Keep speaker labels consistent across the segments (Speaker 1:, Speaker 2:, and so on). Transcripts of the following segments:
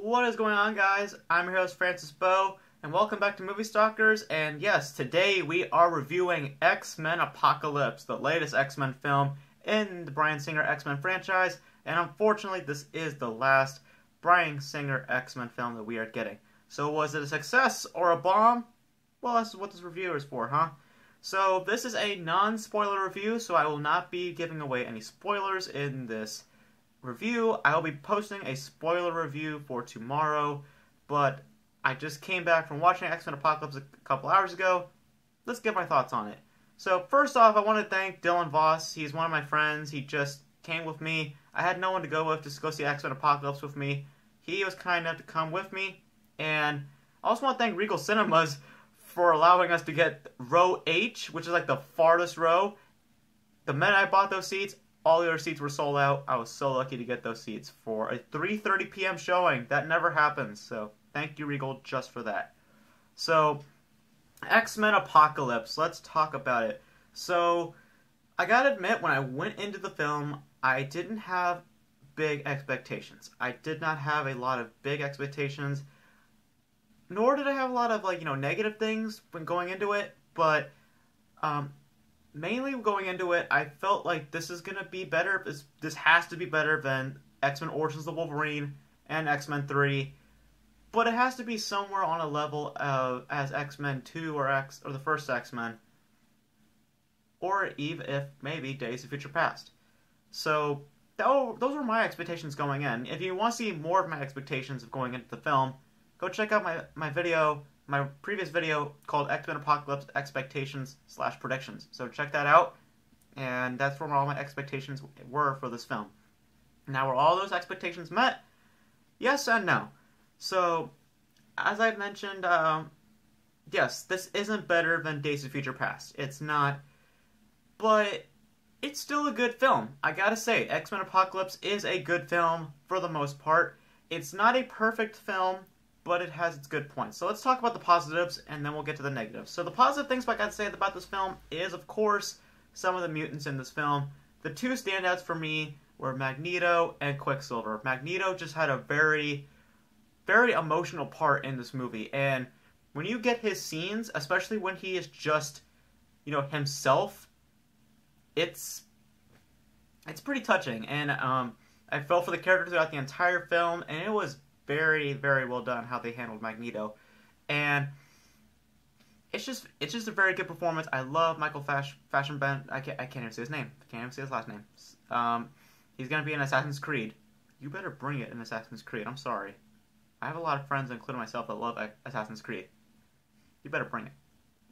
Speaker 1: What is going on, guys? I'm your host, Beau, and welcome back to Movie Stalkers. And yes, today we are reviewing X-Men Apocalypse, the latest X-Men film in the Bryan Singer X-Men franchise. And unfortunately, this is the last Bryan Singer X-Men film that we are getting. So was it a success or a bomb? Well, that's what this review is for, huh? So this is a non-spoiler review, so I will not be giving away any spoilers in this review. I'll be posting a spoiler review for tomorrow, but I just came back from watching X-Men Apocalypse a couple hours ago. Let's get my thoughts on it. So first off, I want to thank Dylan Voss. He's one of my friends. He just came with me. I had no one to go with to go see X-Men Apocalypse with me. He was kind enough to come with me, and I also want to thank Regal Cinemas for allowing us to get row H, which is like the farthest row. The minute I bought those seats, all the other seats were sold out. I was so lucky to get those seats for a 3:30 p.m. showing. That never happens, so thank you, Regal, just for that. So, X-Men Apocalypse. Let's talk about it. So, I gotta admit, when I went into the film, I didn't have big expectations. I did not have a lot of big expectations, nor did I have a lot of, negative things when going into it, but, mainly going into it, I felt like this is going to be better. This has to be better than X-Men Origins of the Wolverine and X-Men 3. But it has to be somewhere on a level of as X-Men 2 or the first X-Men. Or even if maybe Days of Future Past. So those were my expectations going in. If you want to see more of my expectations of going into the film, go check out my previous video called X-Men Apocalypse Expectations/Predictions. So check that out, and that's where all my expectations were for this film. Now, were all those expectations met? Yes and no. So, as I've mentioned, yes, this isn't better than Days of Future Past. It's not, but it's still a good film. I gotta say, X-Men Apocalypse is a good film for the most part. It's not a perfect film, but it has its good points. So let's talk about the positives, and then we'll get to the negatives. So the positive things I got to say about this film is, of course, some of the mutants in this film. The two standouts for me were Magneto and Quicksilver. Magneto just had a very, very emotional part in this movie, and when you get his scenes, especially when he is just, himself, it's pretty touching, and I felt for the character throughout the entire film, and it was very, very well done how they handled Magneto, and it's just a very good performance. I love Michael Fassbender. I can't even say his name. I can't even say his last name. He's gonna be in Assassin's Creed. You better bring it in Assassin's Creed. I'm sorry. I have a lot of friends, including myself, that love Assassin's Creed. You better bring it.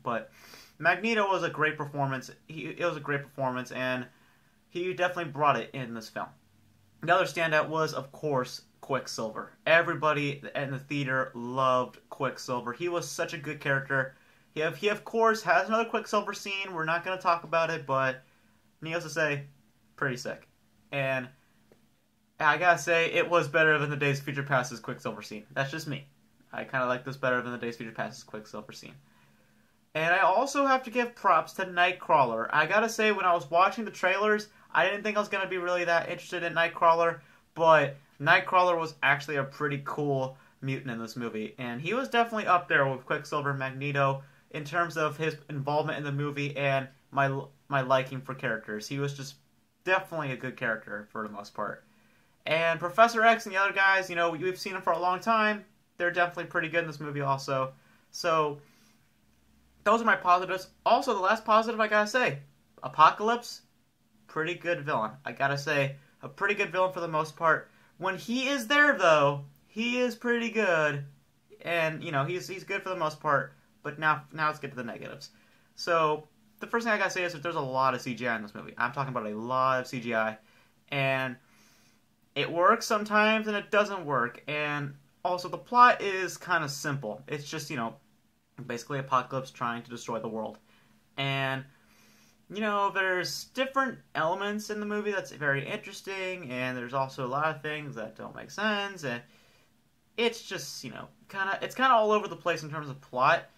Speaker 1: But Magneto was a great performance. It was a great performance, and he definitely brought it in this film. The other standout was, of course, Quicksilver. Everybody in the theater loved Quicksilver. He was such a good character. He of course has another Quicksilver scene. We're not going to talk about it, but needless to say, pretty sick. And I gotta say, it was better than the Days of Future Past's Quicksilver scene. That's just me. I kind of like this better than the Days of Future Past's Quicksilver scene. And I also have to give props to Nightcrawler. I gotta say, when I was watching the trailers, I didn't think I was going to be really that interested in Nightcrawler, but Nightcrawler was actually a pretty cool mutant in this movie, and he was definitely up there with Quicksilver and Magneto in terms of his involvement in the movie and my liking for characters. He was just definitely a good character for the most part. And Professor X and the other guys, we've seen them for a long time. They're definitely pretty good in this movie also. So, those are my positives. Also, the last positive I gotta say, Apocalypse, pretty good villain. I gotta say, a pretty good villain for the most part. When he is there, though, he is pretty good, and he's good for the most part. But now let's get to the negatives. So the first thing I gotta say is that there's a lot of CGI in this movie. I'm talking about a lot of CGI, and it works sometimes and it doesn't work. And also the plot is kind of simple. It's just basically Apocalypse trying to destroy the world, and there's different elements in the movie that's very interesting, and there's also a lot of things that don't make sense, and it's just, kind of all over the place in terms of plot,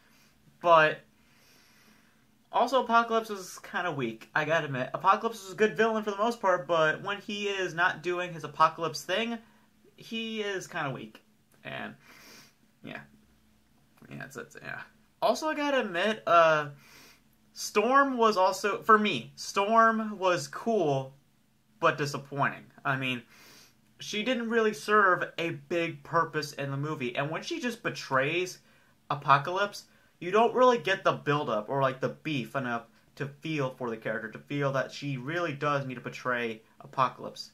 Speaker 1: but also Apocalypse is kind of weak, I gotta admit. Apocalypse is a good villain for the most part, but when he is not doing his Apocalypse thing, he is kind of weak. And yeah, yeah. Also, I gotta admit, Storm was also, for me, Storm was cool, but disappointing. I mean, she didn't really serve a big purpose in the movie. And when she just betrays Apocalypse, you don't really get the build-up or like the beef enough to feel for the character, to feel that she really does need to betray Apocalypse.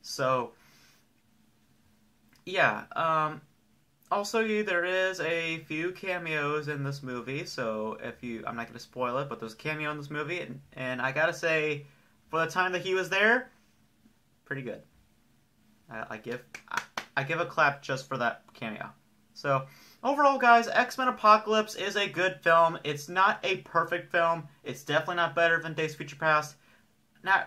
Speaker 1: So, yeah. Also, there is a few cameos in this movie, so I'm not going to spoil it, but there's a cameo in this movie, and I gotta say, for the time that he was there, pretty good. I give a clap just for that cameo. So, overall, guys, X-Men Apocalypse is a good film. It's not a perfect film. It's definitely not better than Days of Future Past.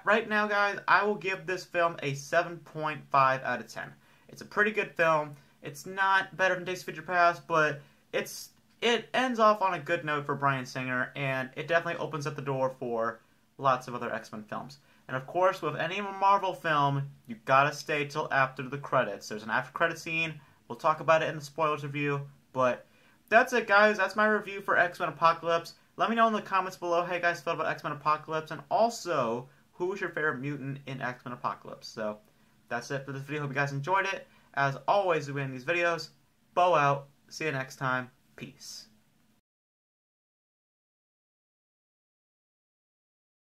Speaker 1: Right now, guys, I will give this film a 7.5 out of 10. It's a pretty good film. It's not better than Days of Future Past, but it ends off on a good note for Bryan Singer, and it definitely opens up the door for lots of other X-Men films. And of course, with any Marvel film, you gotta stay till after the credits. There's an after-credit scene. We'll talk about it in the spoilers review. But that's it, guys. That's my review for X-Men Apocalypse. Let me know in the comments below how you guys felt about X-Men Apocalypse, and also, who was your favorite mutant in X-Men Apocalypse? So, that's it for this video. Hope you guys enjoyed it. As always, we end these videos. Beau out. See you next time. Peace.